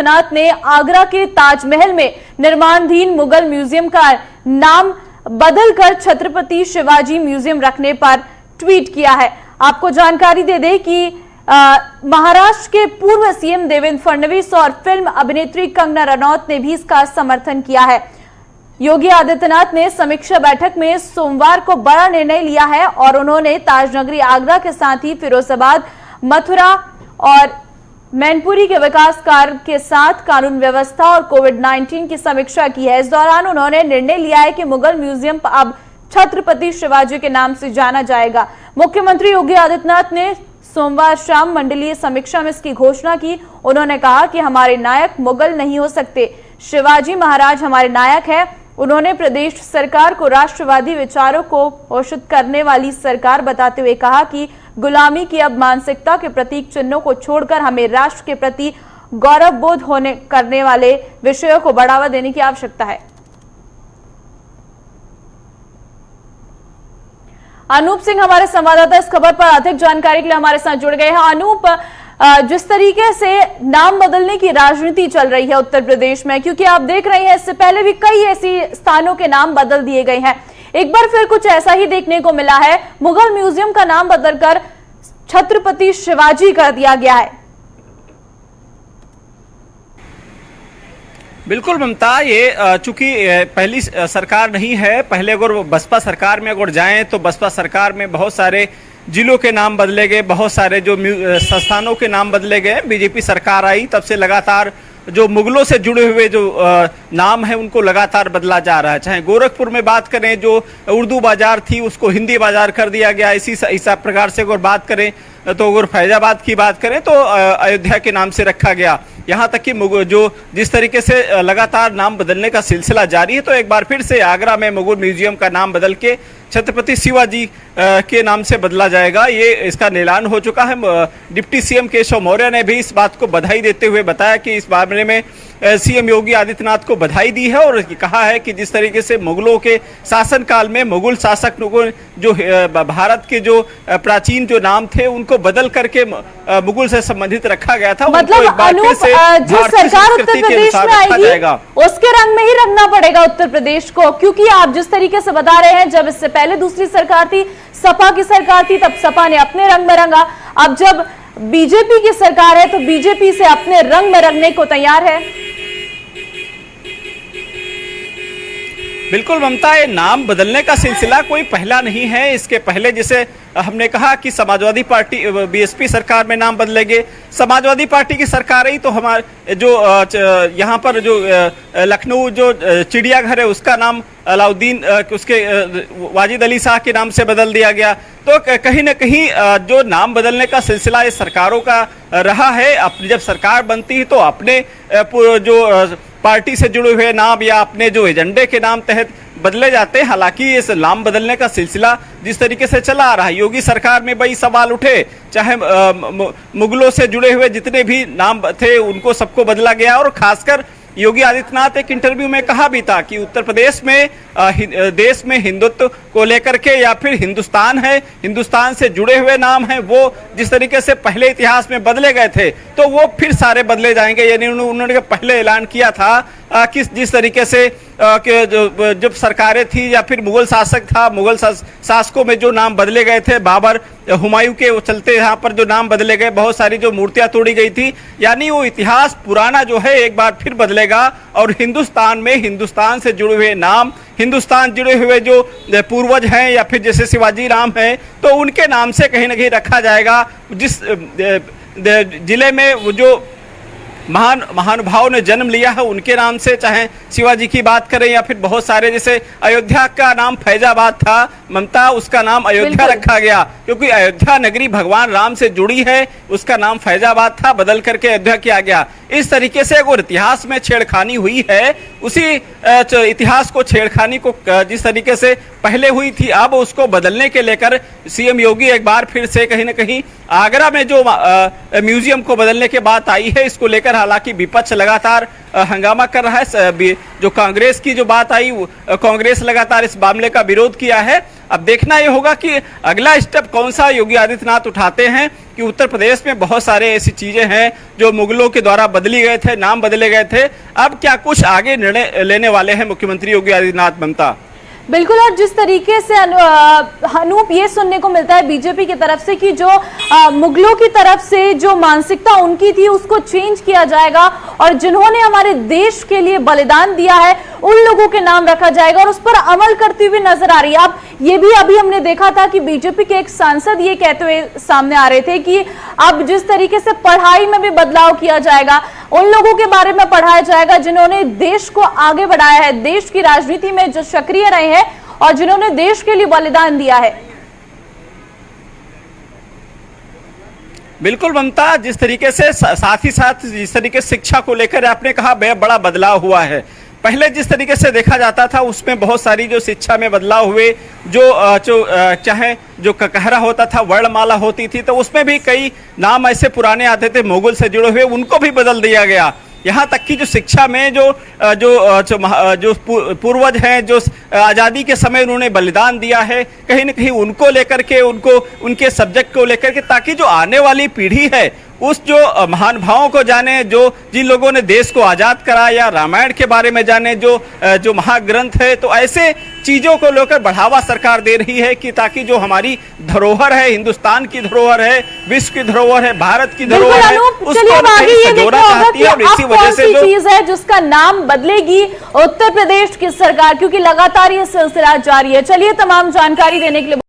आदित्यनाथ ने आगरा के ताजमहल में निर्माणाधीन मुगल म्यूजियम का नाम बदलकर छत्रपति शिवाजी म्यूजियम रखने पर ट्वीट किया है। आपको जानकारी दे दें कि महाराष्ट्र के पूर्व सीएम देवेंद्र फडणवीस और फिल्म अभिनेत्री कंगना रनौत ने भी इसका समर्थन किया है। योगी आदित्यनाथ ने समीक्षा बैठक में सोमवार को बड़ा निर्णय लिया है और उन्होंने ताजनगरी आगरा के साथ ही फिरोजाबाद, मथुरा और मैनपुरी के विकास कार्य के साथ कानून व्यवस्था और कोविड-19 की समीक्षा की है। इस दौरान उन्होंने निर्णय लिया है कि मुगल म्यूजियम अब छत्रपति शिवाजी के नाम से जाना जाएगा। मुख्यमंत्री योगी आदित्यनाथ ने सोमवार शाम मंडलीय समीक्षा में इसकी घोषणा की। उन्होंने कहा कि हमारे नायक मुगल नहीं हो सकते, शिवाजी महाराज हमारे नायक है। उन्होंने प्रदेश सरकार को राष्ट्रवादी विचारों को पोषित करने वाली सरकार बताते हुए कहा कि गुलामी की अब मानसिकता के प्रतीक चिन्हों को छोड़कर हमें राष्ट्र के प्रति गौरवबोध करने वाले विषयों को बढ़ावा देने की आवश्यकता है। अनूप सिंह हमारे संवाददाता इस खबर पर अधिक जानकारी के लिए हमारे साथ जुड़ गए हैं। अनूप, जिस तरीके से नाम बदलने की राजनीति चल रही है उत्तर प्रदेश में, क्योंकि आप देख रहे हैं इससे पहले भी कई ऐसी स्थानों के नाम बदल दिए गए हैं, एक बार फिर कुछ ऐसा ही देखने को मिला है। मुगल म्यूजियम का नाम बदलकर छत्रपति शिवाजी कर दिया गया है। बिल्कुल ममता, ये चूंकि पहली सरकार नहीं है। पहले अगर बसपा सरकार में अगर जाएं तो बसपा सरकार में बहुत सारे जिलों के नाम बदले गए, बहुत सारे जो संस्थानों के नाम बदले गए। बीजेपी सरकार आई तब से लगातार जो मुगलों से जुड़े हुए जो नाम है उनको लगातार बदला जा रहा है। चाहे गोरखपुर में बात करें, जो उर्दू बाजार थी उसको हिंदी बाजार कर दिया गया। इसी प्रकार से अगर बात करें तो अगर फैजाबाद की बात करें तो अयोध्या के नाम से रखा गया। यहाँ तक कि जो जिस तरीके से लगातार नाम बदलने का सिलसिला जारी है, तो एक बार फिर से आगरा में मुगल म्यूजियम का नाम बदल के छत्रपति शिवाजी के नाम से बदला जाएगा। ये इसका ऐलान हो चुका है। डिप्टी सीएम केशव मौर्य ने भी इस बात को बधाई देते हुए बताया कि इस मामले में सीएम योगी आदित्यनाथ को बधाई दी है और कहा है कि जिस तरीके से मुगलों के शासनकाल में मुगल शासक जो भारत के जो प्राचीन जो नाम थे उनको बदल करके मुगल से संबंधित रखा गया था, मतलब जिस सरकार उत्तर प्रदेश में आएगी उसके रंग में ही रंगना पड़ेगा उत्तर प्रदेश को, क्योंकि आप जिस तरीके से बता रहे हैं, जब इससे पहले दूसरी सरकार थी, सपा की सरकार थी, तब सपा ने अपने रंग में रंगा। अब जब बीजेपी की सरकार है तो बीजेपी से अपने रंग में रंगने को तैयार है। बिल्कुल ममता, ये नाम बदलने का सिलसिला कोई पहला नहीं है। इसके पहले जैसे हमने कहा कि समाजवादी पार्टी बीएसपी सरकार में नाम बदलेंगे। समाजवादी पार्टी की सरकार आई तो हमारे जो यहाँ पर जो लखनऊ जो चिड़ियाघर है उसका नाम अलाउद्दीन उसके वाजिद अली शाह के नाम से बदल दिया गया। तो कहीं ना कहीं जो नाम बदलने का सिलसिला ये सरकारों का रहा है। अपनी जब सरकार बनती है तो अपने जो पार्टी से जुड़े हुए नाम या अपने जो एजेंडे के नाम तहत बदले जाते हैं। हालांकि इस नाम बदलने का सिलसिला जिस तरीके से चला आ रहा है, योगी सरकार में बड़ी सवाल उठे, चाहे मुगलों से जुड़े हुए जितने भी नाम थे उनको सबको बदला गया। और खासकर योगी आदित्यनाथ एक इंटरव्यू में कहा भी था कि उत्तर प्रदेश में देश में हिंदुत्व को लेकर के या फिर हिंदुस्तान है, हिंदुस्तान से जुड़े हुए नाम हैं, वो जिस तरीके से पहले इतिहास में बदले गए थे तो वो फिर सारे बदले जाएंगे। यानी उन्होंने पहले ऐलान किया था कि जिस तरीके से जब सरकारें थी या फिर मुगल शासक था, मुगल शासकों में जो नाम बदले गए थे, बाबर हुमायूं के चलते यहाँ पर जो नाम बदले गए, बहुत सारी जो मूर्तियां तोड़ी गई थी, यानी वो इतिहास पुराना जो है एक बार फिर बदलेगा और हिंदुस्तान में हिंदुस्तान से जुड़े हुए नाम, हिंदुस्तान जुड़े हुए जो पूर्वज हैं या फिर जैसे शिवाजी राम हैं तो उनके नाम से कहीं ना कहीं रखा जाएगा। जिस जिले में वो जो महानुभाव ने जन्म लिया है उनके नाम से, चाहे शिवाजी की बात करें या फिर बहुत सारे, जैसे अयोध्या का नाम फैजाबाद था ममता, उसका नाम अयोध्या रखा गया क्योंकि अयोध्या नगरी भगवान राम से जुड़ी है, उसका नाम फैजाबाद था, बदल करके अयोध्या किया गया। इस तरीके से अगर इतिहास में छेड़खानी हुई है, उसी इतिहास को छेड़खानी को जिस तरीके से पहले हुई थी अब उसको बदलने के लेकर सीएम योगी एक बार फिर से कहीं ना कहीं आगरा में जो म्यूजियम को बदलने की बात आई है इसको लेकर हालांकि विपक्ष लगातार हंगामा कर रहा है। जो कांग्रेस की जो बात आई, कांग्रेस लगातार इस मामले का विरोध किया है। अब देखना यह होगा कि अगला स्टेप कौन सा योगी आदित्यनाथ उठाते हैं, कि उत्तर प्रदेश में बहुत सारे ऐसी चीजें हैं जो मुगलों के द्वारा बदली गए थे, नाम बदले गए थे। अब क्या कुछ आगे निर्णय लेने वाले हैं मुख्यमंत्री योगी आदित्यनाथ? ममता, बिल्कुल, और जिस तरीके से अनूप ये सुनने को मिलता है बीजेपी की तरफ से कि जो मुगलों की तरफ से जो मानसिकता उनकी थी उसको चेंज किया जाएगा और जिन्होंने हमारे देश के लिए बलिदान दिया है उन लोगों के नाम रखा जाएगा और उस पर अमल करती हुई नजर आ रही है। अब ये भी अभी हमने देखा था कि बीजेपी के एक सांसद ये कहते हुए सामने आ रहे थे कि अब जिस तरीके से पढ़ाई में भी बदलाव किया जाएगा, उन लोगों के बारे में पढ़ाया जाएगा जिन्होंने देश को आगे बढ़ाया है, देश की राजनीति में जो सक्रिय रहे हैं और जिन्होंने देश के लिए बलिदान दिया है। बिल्कुल ममता, जिस तरीके से साथ ही साथ जिस तरीके से शिक्षा को लेकर आपने कहा बड़ा बदलाव हुआ है। पहले जिस तरीके से देखा जाता था उसमें बहुत सारी जो शिक्षा में बदलाव हुए, जो चाहे जो ककहरा होता था, वर्णमाला होती थी, तो उसमें भी कई नाम ऐसे पुराने आते थे मुगल से जुड़े हुए, उनको भी बदल दिया गया। यहाँ तक कि जो शिक्षा में जो पूर्वज हैं, जो आज़ादी के समय उन्होंने बलिदान दिया है, कहीं न कहीं उनको लेकर के, उनके सब्जेक्ट को लेकर के, ताकि जो आने वाली पीढ़ी है उस जो महानुभावों को जाने, जिन लोगों ने देश को आज़ाद करा, या रामायण के बारे में जाने, जो महाग्रंथ है, तो ऐसे चीज़ों को लेकर बढ़ावा सरकार दे रही है कि ताकि जो हमारी धरोहर है, हिंदुस्तान की धरोहर है, विश्व की धरोहर है, भारत की धरोहर है, उसको संजोना चाहती है। और इसी वजह से जो चीज है जिसका नाम बदलेगी उत्तर प्रदेश की सरकार, क्योंकि लगातार ये सिलसिला जारी है। चलिए, तमाम जानकारी देने के लिए